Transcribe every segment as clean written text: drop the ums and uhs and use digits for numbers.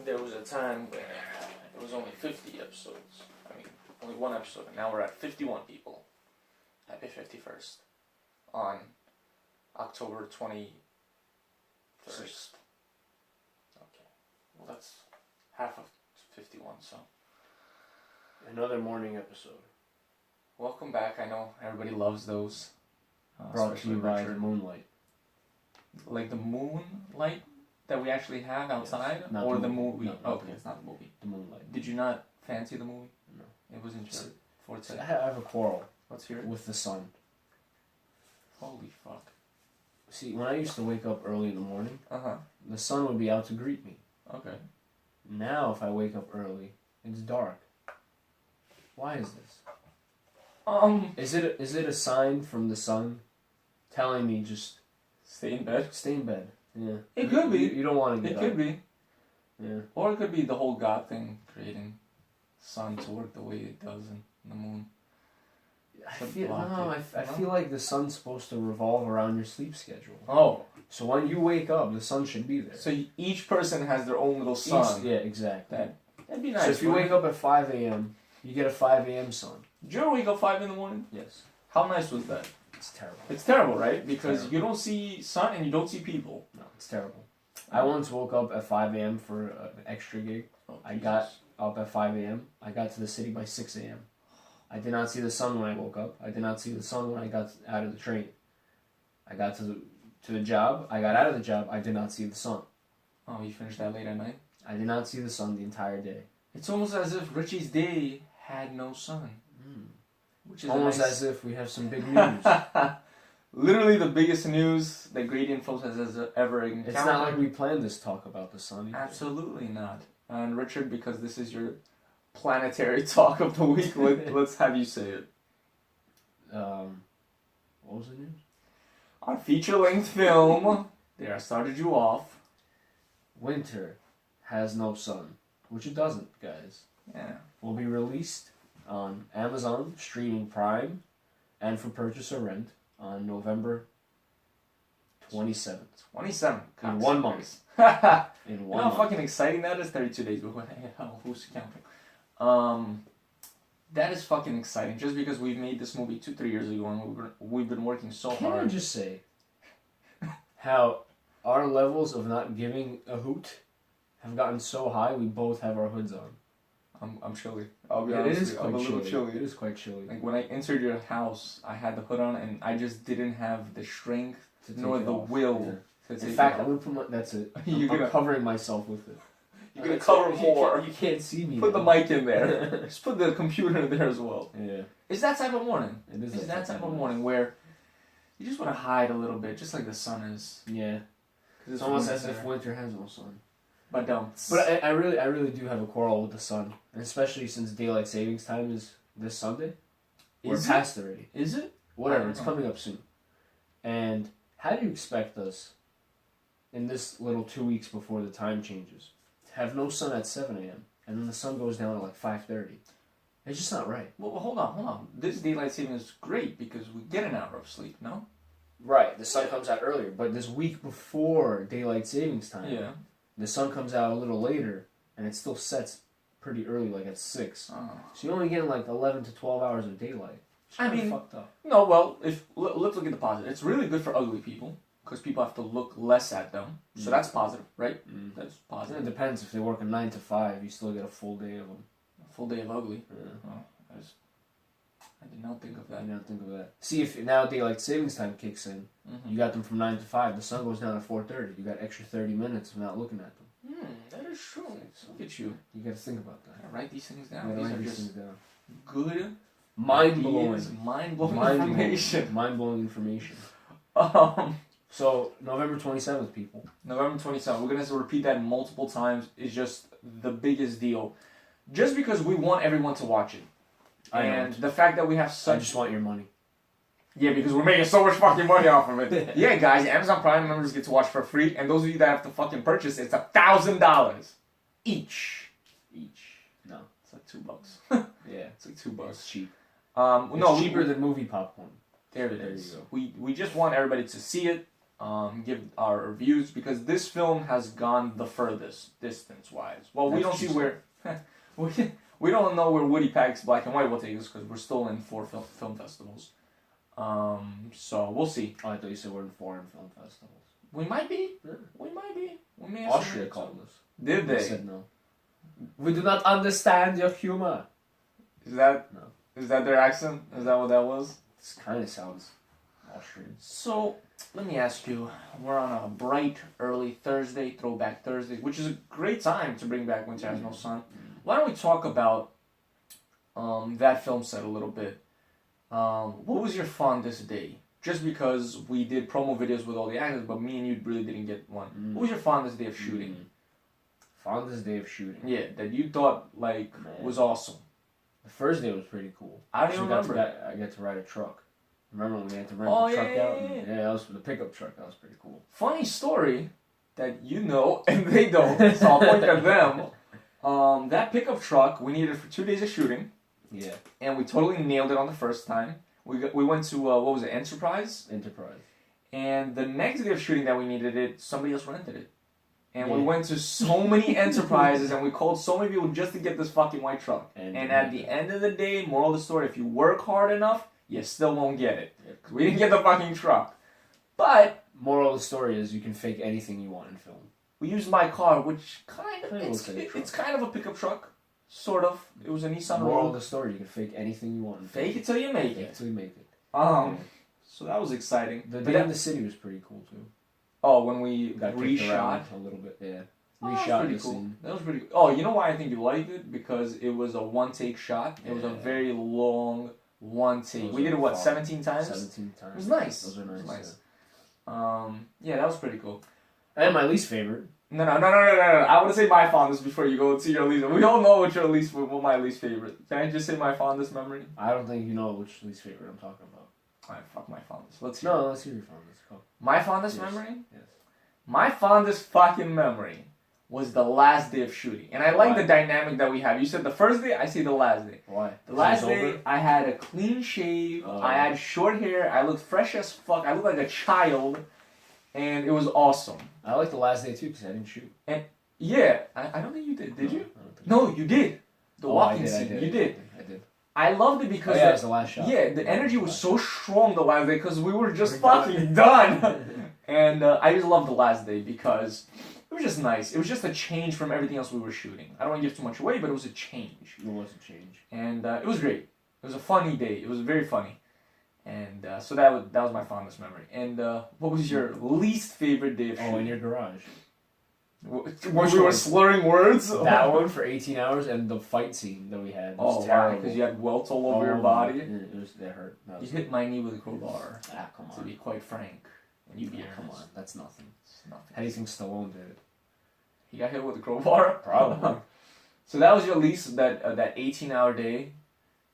there was a time where it was only 50 episodes. I mean, only one episode, and now we're at 51 people. Happy 51st on October 21st. Okay, well that's half of 51, so. Another morning episode. Welcome back. I know everybody loves those. Brought to you by the moonlight. Like the moonlight that we actually have outside? Yes, not or the the movie. movie? No, Okay, it's not the movie. The moonlight. Did you not fancy the movie? No. It wasn't your forte. I have a quarrel Let's hear it. with the sun. Holy fuck. See, when I used to wake up early in the morning, Uh-huh. the sun would be out to greet me. Okay. Now, if I wake up early, it's dark. Why is this? Is it a sign from the sun telling me just Stay in bed? stay in bed? Yeah. It could be. You don't want to get It up. could be. Yeah. Or it could be the whole God thing, creating sun to work the way it does in the moon. I To feel, block no, it, I you know? feel like the sun's supposed to revolve around your sleep schedule. Oh. So when you wake up, the sun should be there. So each person has their own little sun. Yeah, exactly. That'd be nice. So if you wake up at 5 a.m., you get a 5 a.m. sun. Did you ever wake up 5 in the morning? Yes. How nice was that? It's terrible. It's terrible, right? Because Terrible. you don't see sun and you don't see people. No, it's terrible. I once woke up at 5 a.m. for an extra gig. Oh, I got up at 5 a.m. I got to the city by 6 a.m. I did not see the sun when I woke up. I did not see the sun when I got out of the train. I got to the job. I got out of the job. I did not see the sun. Oh, you finished that late at night? I did not see the sun the entire day. It's almost as if Richie's day had no sun. Which is Almost nice... as if we have some big news. Literally the biggest news that Gradient Films has ever encountered. It's not like we planned this talk about the sun either. Absolutely not. And Richard, because this is your planetary talk of the week, let's have you say it. What was the news? Our feature-length film, there I started you off. Winter has no sun, which it doesn't, guys. Yeah. Will be released on Amazon Streaming Prime and for purchase or rent on November 27th. 27. In 1 month. In You know 1 how month. fucking exciting that is? 32 days, but what the hell, who's counting? That is fucking exciting. Just because we made this movie 2-3 years ago and we've been working so Can I hard. just say how our levels of not giving a hoot have gotten so high we both have our hoods on. I'm chilly. I'll be Yeah, honest. it is I'm quite a little chilly. chilly. It is quite chilly. Like when I entered your house, I had the hood on and I just didn't have the strength To take nor it the off. will Yeah. to take In fact, it I'm off. gonna put my. That's it. You're I'm gonna- covering myself with it. You're gonna cover more. You can't see me. Put the now. mic in there. Just put the computer in there as well. Yeah. It's that type of morning. It is It's that type of morning where you just want to hide a little bit, just like the sun is. Yeah. 'Cause It's almost as winter. if winter has no sun. But don't. But I really do have a quarrel with the sun, and especially since daylight savings time is this Sunday. We're Is it? past already. Is it? Whatever, I it's don't know. coming up soon. And how do you expect us, in this little 2 weeks before the time changes, to have no sun at 7 a.m. and then the sun goes down at like 5:30? It's just not right. Well, hold on. This daylight saving is great because we get an hour of sleep, no? Right, the sun comes out earlier, but this week before daylight savings time, Yeah. the sun comes out a little later, and it still sets pretty early, like at 6. Oh. So you only get like 11 to 12 hours of daylight. It's I kinda mean- fucked up. No, well, let's look at the positive. It's really good for ugly people because people have to look less at them. So that's positive, right? That's It positive. depends. If they work a 9 to 5, you still get a full day of them. A full day of ugly. Yeah. Oh, I did not think of I that. didn't think of that. See, if now daylight savings time kicks in, Mm-hmm. you got them from 9 to 5. The sun goes down at 4:30. You got extra 30 minutes of not looking at them. That is true. Look at you. You got to think about that. I write these things You down. gotta These write are these just things down. good, Mind blowing. ideas, mind-blowing information. Mind blowing information. Um, So November 27th, people. November 27th. We're gonna have to repeat that multiple times. Is just the biggest deal, just because we want everyone to watch it, and the fact that we have I such just want your money. yeah, because we're making so much fucking money off of it. Yeah, guys, Amazon Prime members get to watch for free, and those of you that have to fucking purchase, it's $1,000 each. No. It's like $2. Yeah. It's like $2. It's cheap. No, It's cheaper than movie popcorn. There it There is. you go. We just want everybody to see it. give our reviews, because this film has gone the furthest distance-wise. Well, we don't see where we don't know where Woody Pack's Black and White will take us, because we're still in 4 film festivals. So we'll see. Oh, I thought you said we're in foreign film festivals. We might be. Yeah. We might be. We may. Austria called us. Did they? Said no. We do not understand your humor. Is that No. Is that their accent? Is that what that was? This kind of sounds Austrian. So, let me ask you, we're on a bright, early Thursday, Throwback Thursday, which is a great time to bring back Winter Has No Sun. Why don't we talk about that film set a little bit? What was your fondest day? Just because we did promo videos with all the actors, but me and you really didn't get one. What was your fondest day of shooting? Fondest day of shooting? Yeah, that you thought, like, was awesome. The first day was pretty cool. I don't even remember. I got to ride a truck. Remember when we had to rent the truck out? Yeah, that was the pickup truck. That was pretty cool. Funny story that you know and they don't, so I'll point at them. That pickup truck, we needed it for 2 days of shooting. Yeah. And we totally nailed it on the first time. We went to, what was it, Enterprise? Enterprise. And the next day of shooting that we needed it, somebody else rented it. And we went to so many Enterprises and we called so many people just to get this fucking white truck. And at the end of the day, moral of the story, if you work hard enough, you still won't get it. Because we didn't get the fucking truck. But moral of the story is you can fake anything you want in film. we used my car, which it's kind of a pickup truck. Sort of. It was a Nissan Moral Rogue. of the story, you can fake anything you want in film. Fake it till you make Fake it it. till you make it. So that was exciting. The day in the city was pretty cool too. Oh, when we Got reshot a little bit, yeah. That was pretty the cool. scene. That was pretty cool. Oh, you know why I think you liked it? Because it was a one-take shot. It was a very long one-take. We did it, what, 17 times? 17 times. It was nice. Those are nice. It was nice. Yeah, that was pretty cool. And my least favorite. No. I want to say my fondest before you go to your least. We all know what my least favorite. Can I just say my fondest memory? I don't think you know which least favorite I'm talking about. Alright, fuck my fondest. Let's hear. No, let's hear your fondest. Go. My fondest Yes. memory? Yes. My fondest fucking memory was the last day of shooting. And I like the dynamic that we have. You said the first day, I say the last day. Why? The last day, I had a clean shave, I had short hair, I looked fresh as fuck, I looked like a child, and it was awesome. I like the last day too because I didn't shoot. And yeah, I don't think you did. Did you? I don't think No, you did. The walking I scene, did. you did. I did. I loved it because it was the last shot. yeah, the energy was so strong the last day because we were just fucking done. And I just loved the last day because it was just nice. It was just a change from everything else we were shooting. I don't want to give too much away, but it was a change. It was a change. And it was great. It was a funny day. It was very funny. And so that was my fondest memory. And what was your least favorite day of shooting? Oh, in your garage. When we were slurring words? That one for 18 hours and the fight scene that we had was terrible. Because you had welts all over your body? That hurt. You hit my knee with a crowbar. Ah, come on. To be quite frank. And you come on. That's nothing. It's nothing. How do you think Stallone did it? He got hit with a crowbar? Probably. So that was your least, that 18-hour day?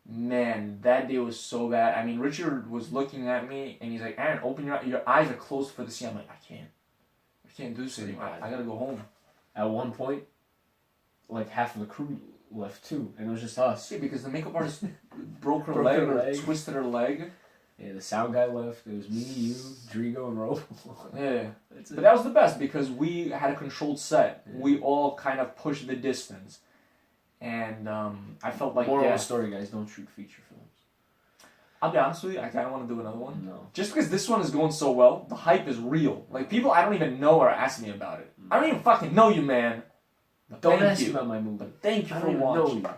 Man, that day was so bad. I mean, Richard was looking at me and he's like, Aaron, open your eyes are closed for the scene. I'm like, I can't do this anymore. I gotta go home. At one point, like half of the crew left too, and it was just us. Yeah, because the makeup artist broke her leg or twisted her leg. Yeah, the sound guy left. It was me, you, Drigo, and Ro. Yeah. But that was the best because we had a controlled set. Yeah. We all kind of pushed the distance. And I felt like Moral of the story, guys, don't shoot feature films. I'll be honest with you, I kind of want to do another one. No. Just because this one is going so well, the hype is real. Like, people I don't even know are asking me about it. I don't even fucking know you, man. But don't ask me about my movie. But thank you for watching. Know you.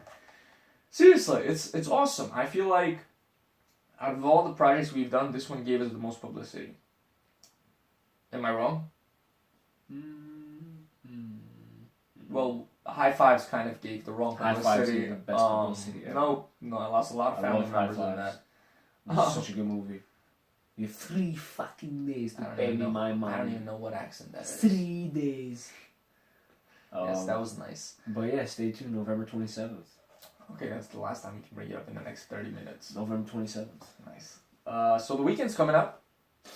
Seriously, it's awesome. I feel like out of all the projects we've done, this one gave us the most publicity. Am I wrong? Well, High Fives kind of gave the wrong publicity. High Fives gave the best publicity ever. No, I lost a lot of family members on that. It's such a good movie. You have 3 fucking days to pay me my money. I don't even know what accent that is. 3 days. Yes, that was nice. But yeah, stay tuned, November 27th. Okay, that's the last time we can bring it up in the next 30 minutes. November 27th. Nice. So the weekend's coming up.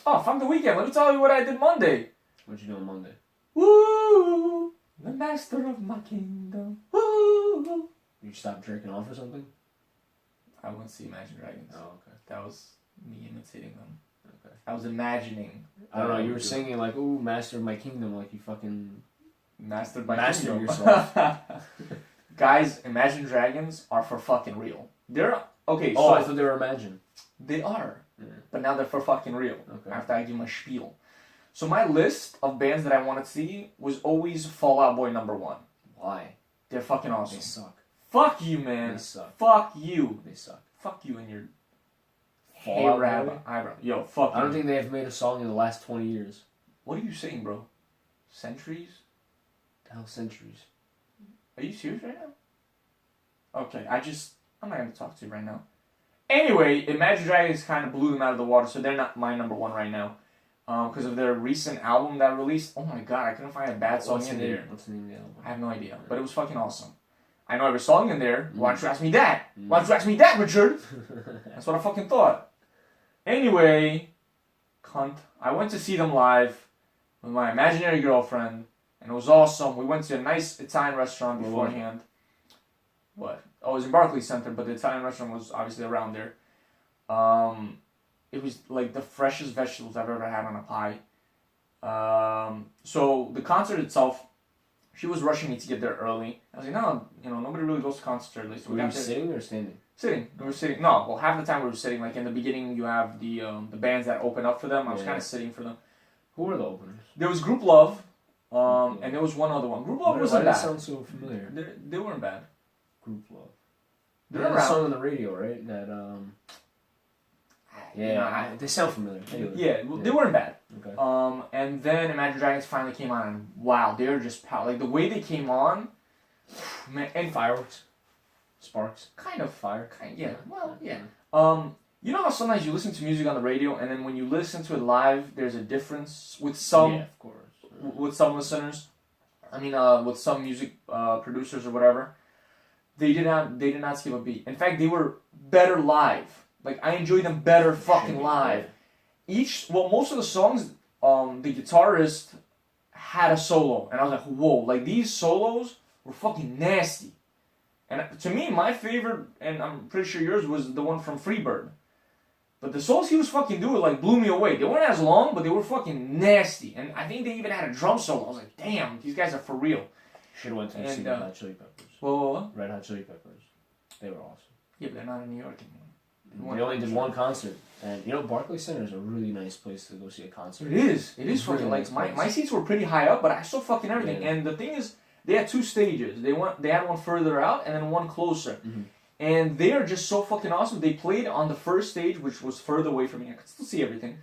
Oh, fuck the weekend. Let me tell you what I did Monday. What'd you do on Monday? Woo! The master of my kingdom. Woo! You stopped drinking off or something? I went to see Imagine Dragons. Oh, okay. That was me imitating them. Okay. I was imagining. I don't know. You were singing like, "Ooh, master of my kingdom," like you fucking Mastered by master Kingdom. yourself. Guys, Imagine Dragons are for fucking real. They're okay. Oh, So I thought they were Imagine. they are, Yeah. but now they're for fucking real. Okay. After I give my spiel. So my list of bands that I want to see was always Fall Out Boy #1. Why? They're fucking They awesome. suck. Fuck you, man. They suck. Fuck you. They suck. Fuck you and your Fall Out Hey-Rab Boy? eyebrow. Yo, fuck I don't you. think they have made a song in the last 20 years. What are you saying, bro? Centuries? The hell, centuries. Are you serious right now? Okay, I'm not gonna talk to you right now. Anyway, Imagine Dragons kind of blew them out of the water, so they're not my #1 right now. Because of their recent album that released. Oh my god, I couldn't find a bad song in there. What's the name of the album? I have no idea, but it was fucking awesome. I know every song in there. Why don't you ask me that? Why don't you ask me that, Richard? That's what I fucking thought. Anyway, cunt. I went to see them live with my imaginary girlfriend, and it was awesome. We went to a nice Italian restaurant beforehand. What? Oh, it was in Barclays Center, but the Italian restaurant was obviously around there. It was like the freshest vegetables I've ever had on a pie. So the concert itself, she was rushing me to get there early. I was like, no, nobody really goes to concerts early. So Were you sitting or standing? Sitting. We were sitting. No, well, half the time we were sitting. Like in the beginning, you have the bands that open up for them. I was kind of sitting for them. Who were the openers? There was Group Love, and there was one other one. Group Love wasn't bad. bad. Why does it sound so familiar? They weren't bad. Group Love. They're They had a around. song on the radio, right? That yeah, they sound familiar. Anyway. Yeah, they weren't bad. Okay. And then Imagine Dragons finally came on, and wow, they were just like the way they came on, man. And Fireworks, sparks, kind of fire. yeah. Well, yeah. You know how sometimes you listen to music on the radio, and then when you listen to it live, there's a difference with some. Yeah, of course. With some listeners, I mean, with some music producers or whatever, they did not skip a beat. In fact, they were better live. Like I enjoyed them better fucking live. Most of the songs, the guitarist had a solo, and I was like, whoa! Like these solos were fucking nasty. And to me, my favorite, and I'm pretty sure yours was the one from Freebird. But the solos he was fucking doing like blew me away. They weren't as long, but they were fucking nasty. And I think they even had a drum solo. I was like, damn, these guys are for real. Should have went to see Red Hot Chili Peppers. Well, Red Hot Chili Peppers. They were awesome. yeah, but they're not in New York anymore. They only did one concert. And Barclays Center is a really nice place to go see a concert. It is. It is It's fucking really like nice my seats were pretty high up, but I saw fucking everything. Yeah. And the thing is, they had 2 stages. They had one further out and then one closer. Mm-hmm. And they are just so fucking awesome. They played on the first stage, which was further away from me. I could still see everything.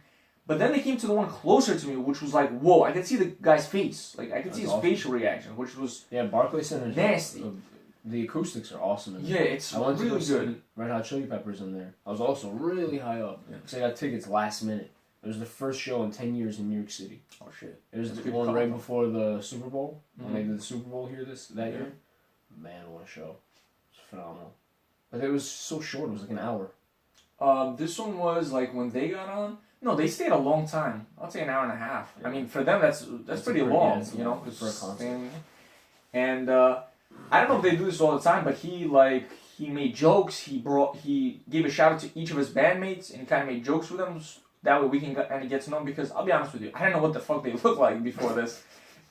But then they came to the one closer to me, which was like, whoa! I could see the guy's face. Like I could see his facial reaction, which was Barclays Center is nasty. The acoustics are awesome. In yeah, there. it's I went really to go good. see Red Hot Chili Peppers in there. I was also really high up because I got tickets last minute. It was the first show in 10 years in New York City. Oh shit! It was That's the good one call. right before the Super Bowl. Mhm. When they did the Super Bowl here that year. Man, what a show! It's phenomenal. But it was so short. It was like an hour. This one was like when they got on. No, they stayed a long time. I'd say an hour and a half. Yeah. I mean, for them, that's pretty long. it's You know, long for a concert. And I don't know if they do this all the time, but he made jokes. He gave a shout out to each of his bandmates, and he kind of made jokes with them. That way we can kind of get to know them. Because I'll be honest with you, I didn't know what the fuck they looked like before this,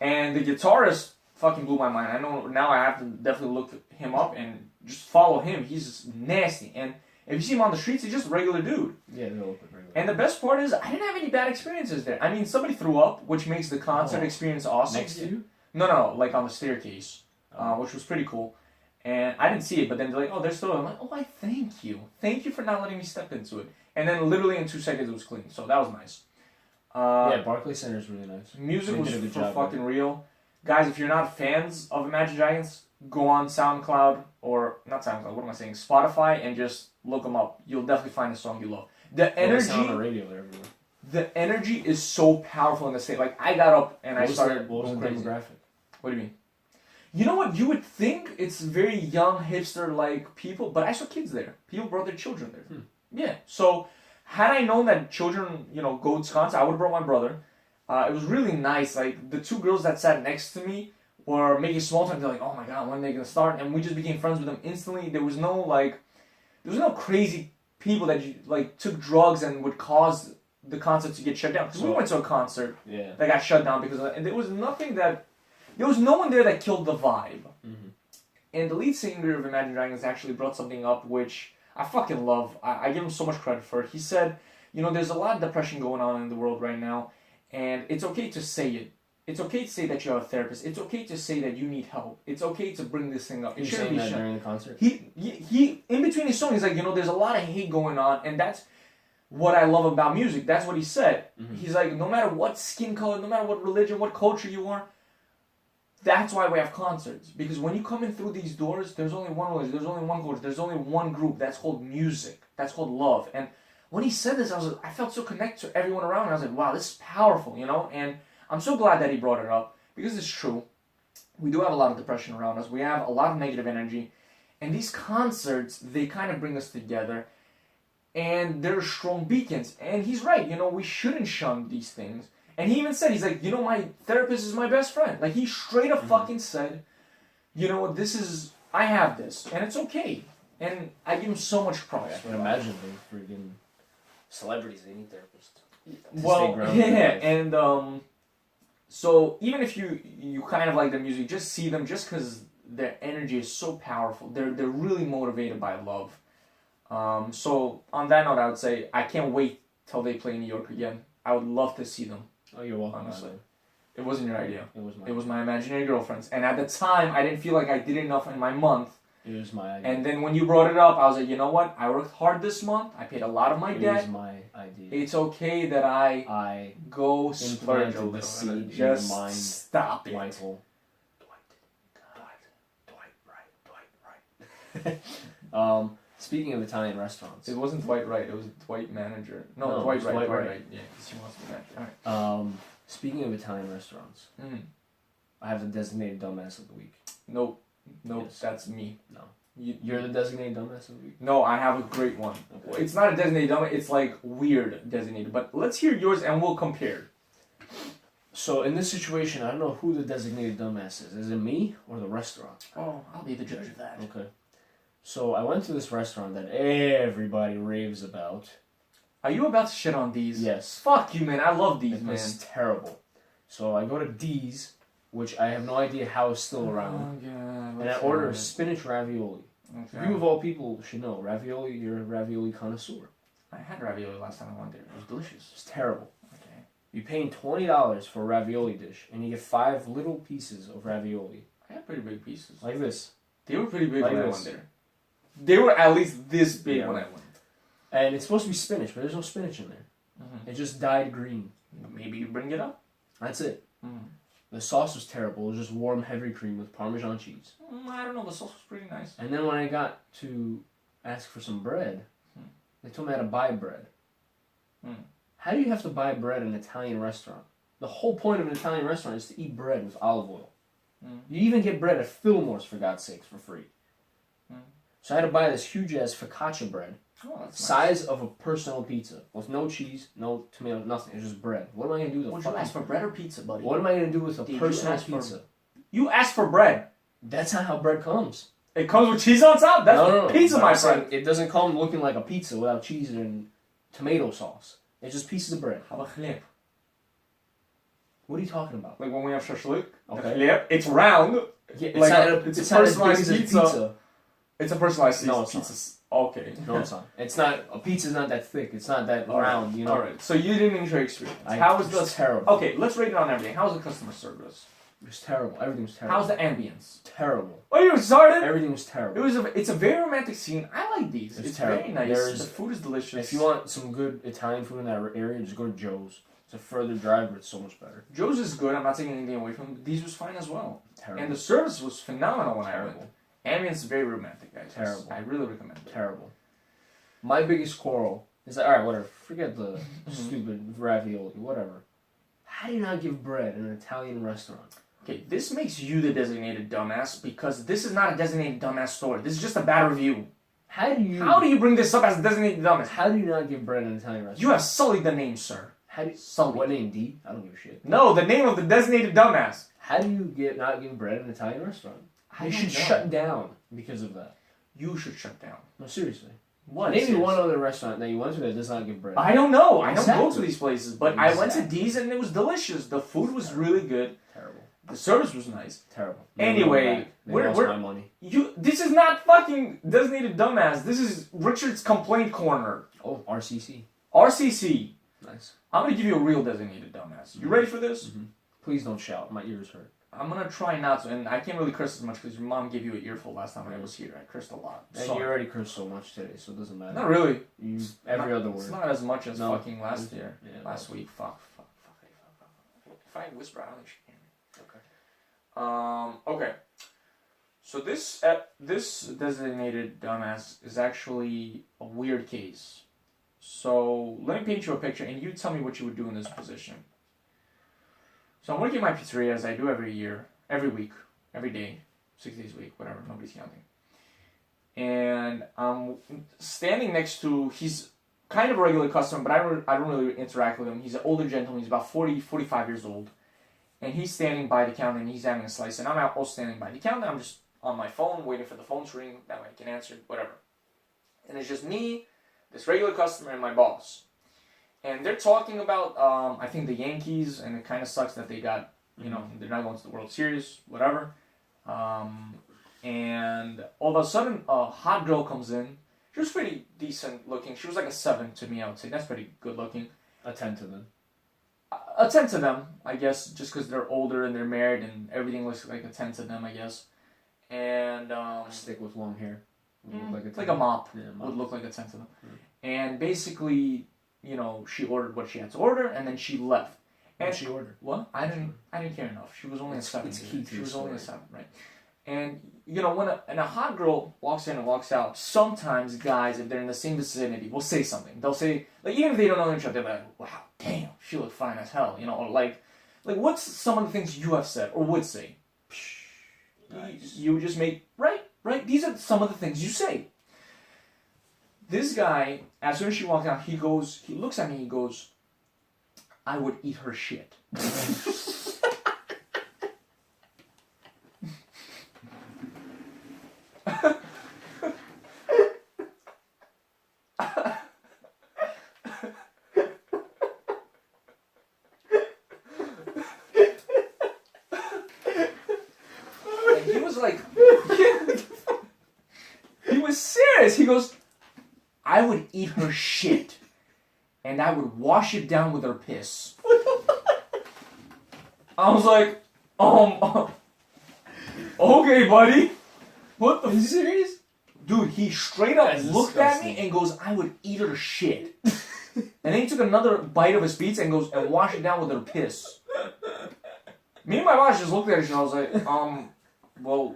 and the guitarist fucking blew my mind. I know now I have to definitely look him up and just follow him. He's nasty, and if you see him on the streets, he's just a regular dude. Yeah, they look regular. And the best part is, I didn't have any bad experiences there. I mean, somebody threw up, which makes the concert experience awesome. Next to you? No, like on the staircase, which was pretty cool. And I didn't see it, but then they're like, oh, there's still. I'm like, oh, I thank you. Thank you for not letting me step into it. And then literally in 2 seconds, it was clean. So that was nice. Barclays Center is really nice. Music They was did a good for job fucking real. Guys, if you're not fans of Imagine Dragons, go on SoundCloud, or not SoundCloud, what am I saying? Spotify, and just look them up. You'll definitely find a song you love. The energy on the radio, they're everywhere. The energy is so powerful in the state. Like, I got up and I started What was the going crazy. demographic? What do you mean? You know what? You would think it's very young, hipster-like people, but I saw kids there. People brought their children there. Yeah. So, had I known that children, go to concerts, I would have brought my brother. It was really nice. Like, the 2 girls that sat next to me were making small talk. They're like, oh my god, when are they going to start? And we just became friends with them instantly. There was no crazy people that took drugs and would cause the concert to get shut down. Because we So- went to a concert Yeah. that got shut down because of that. And there was no one there that killed the vibe. Mm-hmm. And the lead singer of Imagine Dragons actually brought something up which I fucking love. I give him so much credit for it. He said, there's a lot of depression going on in the world right now, and it's okay to say it. It's okay to say that you have a therapist. It's okay to say that you need help. It's okay to bring this thing up. It He's shouldn't saying be that shut. during the concert. He in between his songs, he's like, there's a lot of hate going on, and that's what I love about music. That's what he said. Mm-hmm. He's like, no matter what skin color, no matter what religion, what culture you are, that's why we have concerts. Because when you come in through these doors, there's only one religion, there's only one culture, there's only one group. That's called music. That's called love. And when he said this, I felt so connected to everyone around me. I was like, wow, this is powerful, And I'm so glad that he brought it up because it's true. We do have a lot of depression around us. We have a lot of negative energy. And these concerts, they kind of bring us together. And they're strong beacons. And he's right, we shouldn't shun these things. And he even said, he's like, my therapist is my best friend. Like, he straight up fucking said, I have this, and it's okay. And I give him so much props. I can imagine the freaking celebrities, they need therapists. Well, yeah, and so even if you kind of like the music, just see them just because their energy is so powerful. They're really motivated by love. So on that note, I would say I can't wait till they play New York again. I would love to see them. Oh, you're welcome. Honestly, it wasn't your idea. It was my imaginary girlfriend's, and at the time, I didn't feel like I did enough in my month. It was my idea. And then when you brought it up, I was like, you know what? I worked hard this month. I paid a lot of my debt. It was my idea. It's okay that I go splurge a implanted the little. seed in your Just mind, stop it. Michael. Dwight. Speaking of Italian restaurants. It wasn't Dwight Wright. It was Dwight Manager. No, No, Dwight it's Wright. Dwight Dwight Wright. Wright. Yeah, because he wants to be manager. All right. Speaking of Italian restaurants, I have the designated dumbass of the week. Nope. Yes. That's me. No. You, You're the designated dumbass of the week? No, I have a great one. Okay. It's not a designated dumbass. It's like weird designated. But let's hear yours and we'll compare. So in this situation, I don't know who the designated dumbass is. Is it me or the restaurant? Oh, I'll be the judge of that. Okay. So I went to this restaurant that everybody raves about. Are you about to shit on these? Yes. Fuck you, man. I love these, It man. was terrible. So I go to D's, which I have no idea how it's still around. Oh, God. And I order spinach ravioli. Okay. You of all people should know, ravioli, you're a ravioli connoisseur. I had ravioli last time I went there. It was delicious. It's terrible. Okay. You're paying $20 for a ravioli dish, and you get 5 little pieces of ravioli. I had pretty big pieces. Like this. They were pretty big Like when I this. went there. They were at least this big Yeah. when I went. And it's supposed to be spinach, but there's no spinach in there. Mm-hmm. It just dyed green. Maybe you bring it up. That's it. Mm. The sauce was terrible. It was just warm, heavy cream with Parmesan cheese. I don't know. The sauce was pretty nice. And then when I got to ask for some bread, they told me how to buy bread. How do you have to buy bread in an Italian restaurant? The whole point of an Italian restaurant is to eat bread with olive oil. You even get bread at Fillmore's, for God's sakes, for free. So I had to buy this huge-ass focaccia bread, Oh, that's size of a personal pizza, with no cheese, no tomato, nothing. It's just bread. What am I going to do with a Would you fucking... ask for bread or pizza, buddy? What am I going to do with a Did you personal ask for- pizza? You asked for bread. That's not how bread comes. It comes with cheese on top? That's no. pizza, But my I'm saying friend. it doesn't come looking like a pizza without cheese and tomato sauce. It's just pieces of bread. How about chleb? What are you talking about? Like when we have shashlik. Okay. The chleb, it's round. Yeah, it's Like not, it's it's a not as big personalized as a pizza. It's a personalized No, it's pizza. Okay. No, it's not. It's not. A pizza's not that thick. It's not that round. You know. All right. So you didn't enjoy your experience. It How was was the terrible? Okay, let's rate it on everything. How's the customer service? It was terrible. Everything was terrible. How's the ambience? Terrible. Oh, you started? Everything was terrible. It's a very romantic scene. I like these. It's It's terrible. very nice. There's- The food is delicious. If you want some good Italian food in that area, just go to Joe's. It's a further drive, but it's so much better. Joe's is good. I'm not taking anything away from it. These was fine as well. Terrible. And the service was phenomenal when I Terrible. went. Ambience is very romantic, guys. Terrible. I really recommend it. Terrible. My biggest quarrel is that, alright, whatever. Forget the stupid ravioli, whatever. How do you not give bread in an Italian restaurant? Okay, this makes you the designated dumbass because this is not a designated dumbass story. This is just a bad review. How do you bring this up as a designated dumbass? How do you not give bread in an Italian restaurant? You have sullied the name, sir. How do you, Sullied. what name? D? I don't give a shit. No, the name of the designated dumbass. How do you not give bread in an Italian restaurant? I They don't should know. shut down because of that. You should shut down. No, seriously. What? Maybe Serious? one other restaurant that you went to that does not give bread. I don't know. I don't go to Exactly. these places, but I went to Exactly. D's and it was delicious. The food was really good. Terrible. The service was nice. Terrible. Anyway, they lost my money. This is not fucking designated dumbass. This is Richard's complaint corner. Oh, RCC. RCC. Nice. I'm gonna give you a real designated dumbass. You ready for this? Mm-hmm. Please don't shout. My ears hurt. I'm gonna try not to, and I can't really curse as much because your mom gave you an earful last time I was here. I cursed a lot. And you already cursed so much today, so it doesn't matter. Not really. Every other It's word. not as much as fucking last year. Yeah, Last week. Fuck. If I whisper, I don't think she can hear me. Okay. Okay. So this designated dumbass is actually a weird case. So let me paint you a picture, and you tell me what you would do in this position. So I'm working at my pizzeria as I do every year, every week, every day, 6 days a week, whatever, nobody's counting. And I'm standing next to, he's kind of a regular customer, but I don't really interact with him. He's an older gentleman, he's about 40, 45 years old. And he's standing by the counter and he's having a slice. And I'm also standing by the counter, I'm just on my phone, waiting for the phone to ring, that way I can answer, whatever. And it's just me, this regular customer, and my boss. And they're talking about, I think, the Yankees, and it kind of sucks that they got, they're not going to the World Series, whatever. And all of a sudden, a hot girl comes in. She was pretty decent looking. She was like a 7 to me, I would say. That's pretty good looking. A 10 to them. A 10 to them, I guess, just because they're older and they're married and everything looks like a 10 to them, I guess. And stick with long hair. It's like a mop. Yeah, Would look like a 10 to them. And basically, she ordered what she had to order, and then she left. And what she ordered? What? I didn't care enough. She was only a 7. It's key to she was story. only a 7, right? And when a hot girl walks in and walks out, sometimes guys, if they're in the same vicinity, will say something. They'll say, like, even if they don't know each other, they're like, "Wow, damn, she looked fine as hell," or like what's some of the things you have said or would say? Nice. You just make right. These are some of the things you say. This guy, as soon as she walked out, he looks at me, he goes, "I would eat her shit." And he was like, he was serious. He goes, "I would eat her shit, and I would wash it down with her piss." I was like, okay, buddy. What the? Are you serious? Dude, he straight up That's looked at disgusting. me and goes, "I would eat her shit." And then he took another bite of his pizza and goes, "And wash it down with her piss." Me and my boss just looked at each other and I was like, well,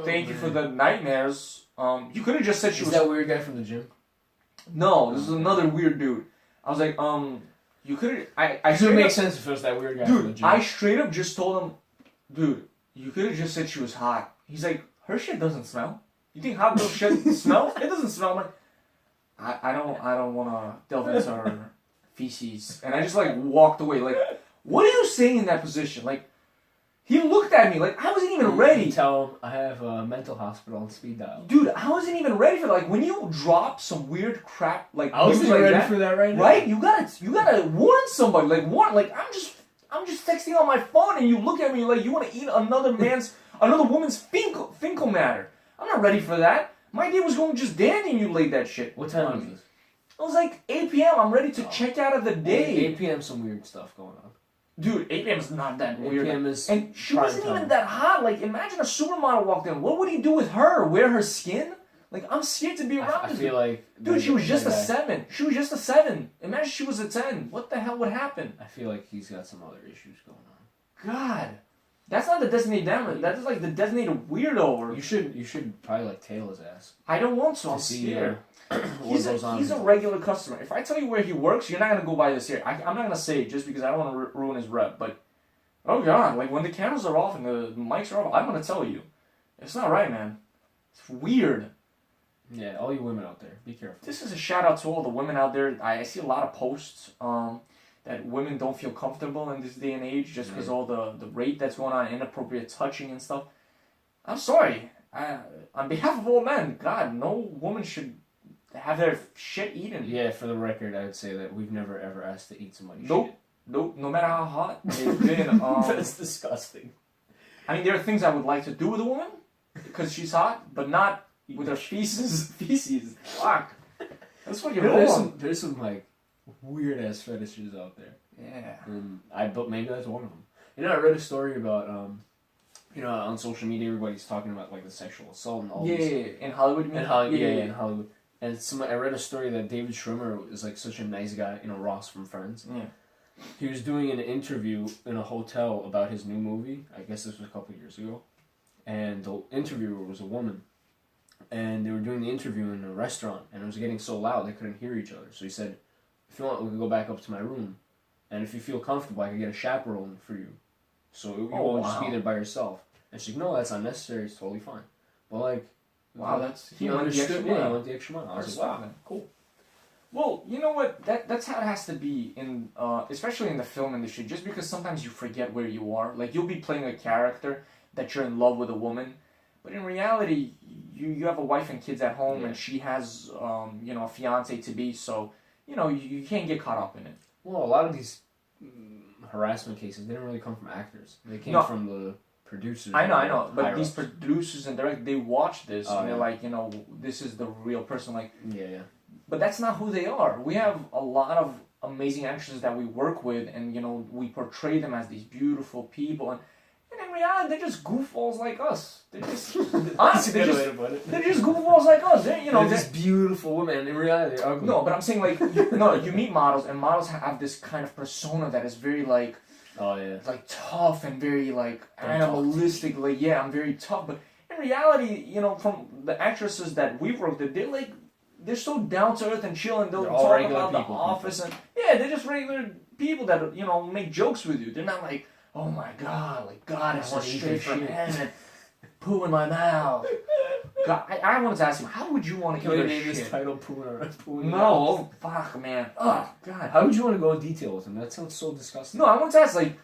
thank you for the nightmares. You could have just said she Is was... that weird guy from the gym? No, this is another weird dude. I was like, you could have... I It would straight make up, sense if it was that weird guy from the dude, gym. I straight up just told him, "Dude, you could have just said she was hot." He's like, "Her shit doesn't smell. You think hot girl shit smells? It doesn't smell." I'm like, I don't want to delve into her feces. And I just walked away. Like, what are you saying in that position? Like, he looked at me like I wasn't even ready. You tell him I have a mental hospital on speed dial. Dude, I wasn't even ready for that. Like, when you drop some weird crap I wasn't news ready that, for that right now. right? You gotta warn somebody. Like, I'm just texting on my phone and you look at me like you want to eat another woman's finkel matter. I'm not ready for that. My day was going just dandy and you laid that shit. What time on was me. this? It was like 8 p.m. I'm ready to check out of the day. 8 p.m. some weird stuff going on. Dude, 8 p.m. is not that 8 weird. p.m. is And she prime wasn't time. even that hot. Like, imagine a supermodel walked in. What would he do with her? Wear her skin? Like, I'm scared to be around I this. feel like... Dude, she was just a that guy- 7. She was just a 7. Imagine she was a 10. What the hell would happen? I feel like he's got some other issues going on. God. That's not the designated damage. That is like the designated weirdo. Or You should probably tail his ass. I don't want to. I'm see, scared. What goes on He's a with regular customer. If I tell you where he works, you're not going to go by this here. I'm not going to say it just because I don't want to ruin his rep. But, oh God, like when the cameras are off and the mics are off, I'm going to tell you. It's not right, man. It's weird. Yeah, all you women out there, be careful. This is a shout out to all the women out there. I see a lot of posts that women don't feel comfortable in this day and age just because all the rape that's going on, inappropriate touching and stuff. I'm sorry. On behalf of all men, God, no woman should have their shit eaten. Yeah, for the record, I would say that we've never ever asked to eat somebody's Nope. shit. Nope. No matter how hot they've been. That's disgusting. I mean, there are things I would like to do with a woman because she's hot, but not with her feces. Feces. Fuck. That's fucking wrong. There's some like weird ass fetishes out there. Yeah. But maybe that's one of them. You know, I read a story about on social media, everybody's talking about like the sexual assault and all this. Yeah. In Hollywood, you mean? In Hollywood. And I read a story that David Schwimmer is like such a nice guy, Ross from Friends. Yeah. He was doing an interview in a hotel about his new movie. I guess this was a couple of years ago. And the interviewer was a woman. And they were doing the interview in a restaurant, and it was getting so loud they couldn't hear each other. So he said, if you want, we can go back up to my room. And if you feel comfortable, I can get a chaperone for you. So you won't just be there by yourself. And she's like, no, that's unnecessary. It's totally fine. But like, wow, he understood. Yeah, he went the extra mile. I was like, wow, cool. Well, you know what? That's how it has to be in, especially in the film industry. Just because sometimes you forget where you are. Like you'll be playing a character that you're in love with a woman, but in reality, you have a wife and kids at home, and she has a fiance to be. So you can't get caught up in it. Well, a lot of these harassment cases didn't really come from actors. They came from the producers. I know. But these ups. producers and directors, they watch this and they're like, this is the real person. Like, yeah. But that's not who they are. We have a lot of amazing actors that we work with, and we portray them as these beautiful people, and in reality, they're just goofballs like us. They're just honestly, they're just goofballs like us. They're this beautiful woman, and in reality, they're ugly. No, but I'm saying like you meet models, and models have this kind of persona that is very like. Oh yeah. Like tough and very like animalistic. Like I'm very tough, but in reality, from the actresses that we've worked with, they're so down to earth and chill, and they'll talk about the office, and they're just regular people that make jokes with you. They're not like, oh my god, like God is straight from heaven, poo in my mouth. God, I wanted to ask him, how would you want to name this title poo in No, fuck, man. Oh God. How would you want to go in detail with him? That sounds so disgusting. No, I want to ask like,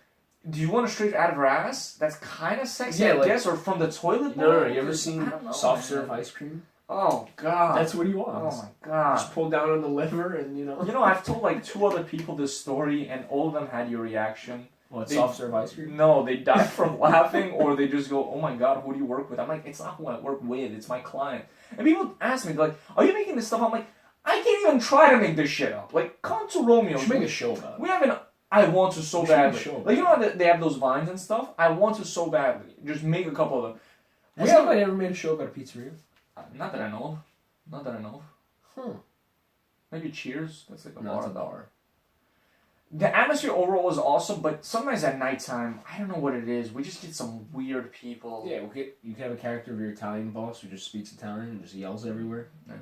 do you want to straight out of her ass? That's kind of sexy, I guess, or from the toilet bowl? No. You ever seen soft serve ice cream? Oh God. That's what he wants. Oh my God. Just pull down on the liver and I've told like 2 other people this story, and all of them had your reaction. What, soft serve ice cream? No, they die from laughing, or they just go, "Oh my God, who do you work with?" I'm like, "It's not who I work with. It's my client." And people ask me, they're like, "Are you making this stuff?" I'm like, "I can't even try to make this shit up." Like, come to Romeo. We should make a show about it. We have an I want to so badly. Like, how they have those vines and stuff? I want to so badly. Just make a couple of them. Has anybody ever made a show about a pizzeria? Not that I know of. Huh. Maybe Cheers. That's like a bar. It's a bar. The atmosphere overall is awesome, but sometimes at nighttime, I don't know what it is. We just get some weird people. Yeah, you can have a character of your Italian boss who just speaks Italian and just yells everywhere. Yeah.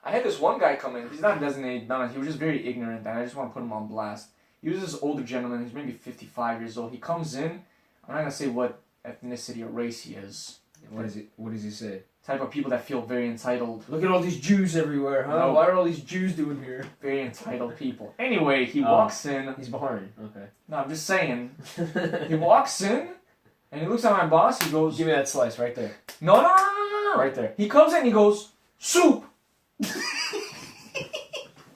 I had this one guy come in. He's not designated, he was just very ignorant, and I just want to put him on blast. He was this older gentleman. He's maybe 55 years old. He comes in. I'm not going to say what ethnicity or race he is. What does he say? Type of people that feel very entitled. Look at all these Jews everywhere, huh? No. Why are all these Jews doing here? Very entitled people. Anyway, he walks in. He's Bahraini. Okay. No, I'm just saying. He walks in, and he looks at my boss. He goes, "Give me that slice right there." No. Right there. He comes in. He goes, "Soup."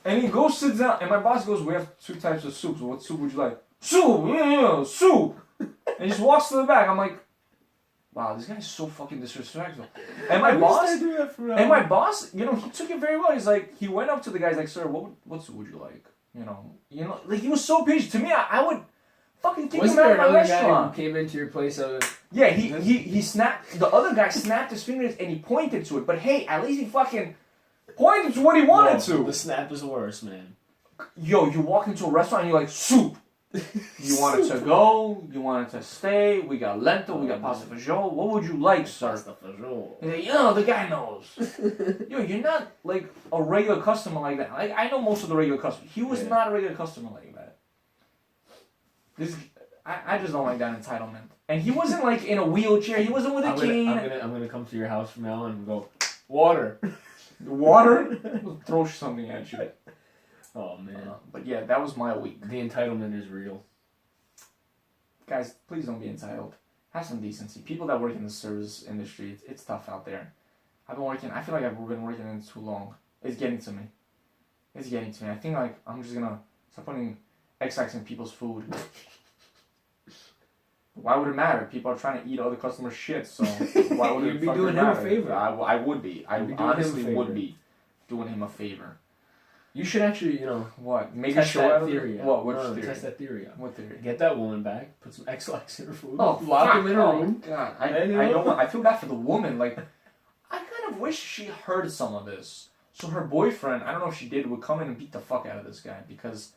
And he goes, sits down, and my boss goes, "We have 2 types of soups. What soup would you like?" "Soup, yeah, soup." And he just walks to the back. I'm like, wow, this guy's so fucking disrespectful. And my boss, he took it very well. He's like, he went up to the guy, he's like, "Sir, what soup would you like?" Like he was so patient. To me, I would fucking kick him out of my restaurant. Guy who came into your place? Yeah, he snapped. The other guy snapped his fingers and he pointed to it. But hey, at least he fucking pointed to what he wanted to. The snap is worse, man. Yo, you walk into a restaurant and you're like, "Soup." You want it to go? You want it to stay? We got lentil, we got pasta fagioli. What would you like, sir? Pasta fagioli. Like, the guy knows. Yo, you're not like a regular customer like that. Like I know most of the regular customers. He was not a regular customer like that. I just don't like that entitlement. And he wasn't like in a wheelchair. He wasn't with a cane. I'm gonna come to your house from now and go, "Water." Water? Throw something at you. Oh man. But yeah, that was my week. The entitlement is real. Guys, please don't be entitled. Have some decency. People that work in the service industry, it's tough out there. I feel like I've been working in it too long. It's getting to me. It's getting to me. I think like I'm just gonna start putting XX in people's food. Why would it matter? People are trying to eat other customers' shit, so why would it You'd be fucking doing him a matter? favor. I would be. I You'd be doing him a honestly favor. would be doing him a favor. You should actually, What? Make a test show that out of theory it? out. What? Which No, theory? test that theory out. What theory? Get that woman back. Put some X-Lax in her food. Oh, lock him in a oh, room. God, And, I don't want. I feel bad for the woman. Like, I kind of wish she heard some of this. So her boyfriend, I don't know if she did, would come in and beat the fuck out of this guy because,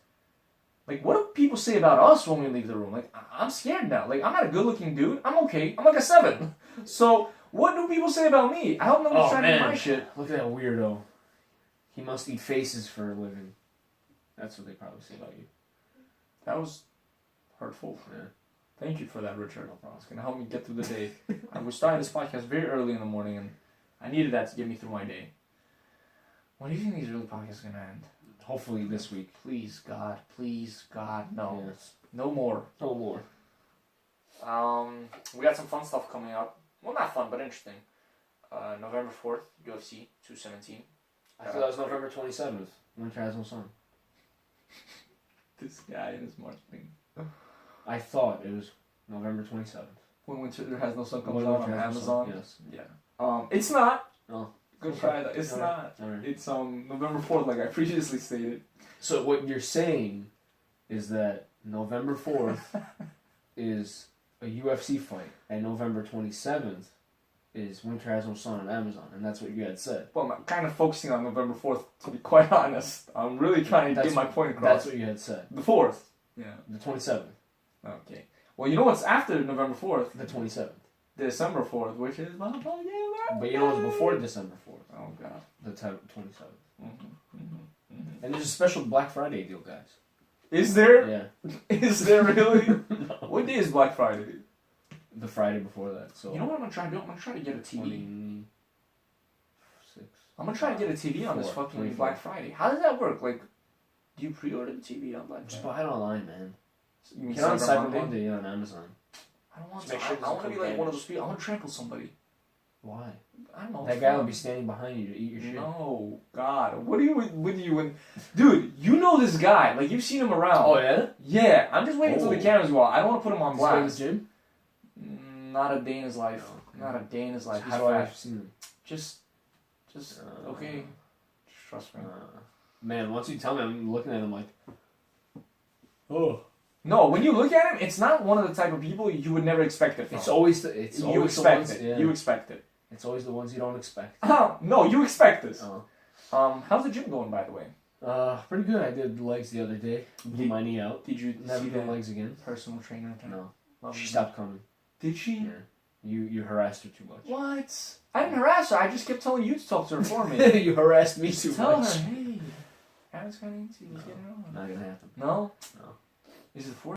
like, what do people say about us when we leave the room? Like, I'm scared now. Like, I'm not a good-looking dude. I'm okay. I'm like a 7. So what do people say about me? I hope nobody's trying to do my shit. Look at that weirdo. He must eat faces for a living. That's what they probably say about you. That was hurtful. Yeah. Thank you for that, Richard. It's gonna help me get through the day. I was starting this podcast very early in the morning, and I needed that to get me through my day. When do you think these early podcasts are gonna end? Hopefully this week. Please, God, no, Yes. no more. No more. We got some fun stuff coming up. Well, not fun, but interesting. November 4th, UFC 217. I thought that was November 27th. Winter Has No Sun. This guy and his marketing. I thought it was November 27th. When Winter Has No Sun comes When out Winter on Has No Amazon. Sun, yes. Yeah. It's not. Oh. Good try. It's All not. right. All right. It's November 4th, like I previously stated. So what you're saying is that November 4th is a UFC fight, and November 27th is Winter Has No Sun on Amazon, and that's what you had said. Well, I'm kind of focusing on November 4th, to be quite honest. I'm really trying to get my point across. That's what you had said. The 4th. Yeah. The 27th. Okay. Well, you know what's after November 4th? The 27th. December 4th, which is my birthday. But you know what's before December 4th? Oh, God. The 27th. Mm-hmm. And there's a special Black Friday deal, guys. Is there? Yeah. Is there really? No. What day is Black Friday? The Friday before that. So You know what I'm going to try to do? I'm going to try to get a TV. 26. I'm going to try to get a TV on this 4, fucking 24. Black Friday. How does that work? Like, do you pre-order the TV on Black Just Friday? buy it online, man. You mean Get on Cyber Cyber Monday? Monday on Amazon. I don't want Just to. make sure it I want to doesn't be come like one of damaged. those people. I want to trample somebody. Why? I don't know. That guy will be standing behind you to eat your shit. No, God. What do you Dude, you know this guy. Like, you've seen him around. Oh, yeah? Yeah, I'm just waiting until Oh. the cameras go out. I don't want to put him on Is he in the blast. gym? Not a day in his life. Oh, okay. Not a day in his life. How He's do I fat. have seen him? Just, okay. Just trust me. Man, once you tell me, I'm looking at him like, oh. No, when you look at him, it's not one of the type of people you would never expect it from. It's always the you expect ones, it. Yeah. You expect it. It's always the ones you don't expect. No, you expect this. Oh. How's the gym going, by the way? Pretty good. I did legs the other day. Blew my knee out. Did you Never see done the legs again. personal trainer thing? No. Love She you. stopped coming. Did she? Yeah. You harassed her too much. What? I didn't harass her. I just kept telling you to talk to her for me. You harassed me too Tell much. her, hey, Alex Connington was getting on. Not gonna happen. No? No. Is it 4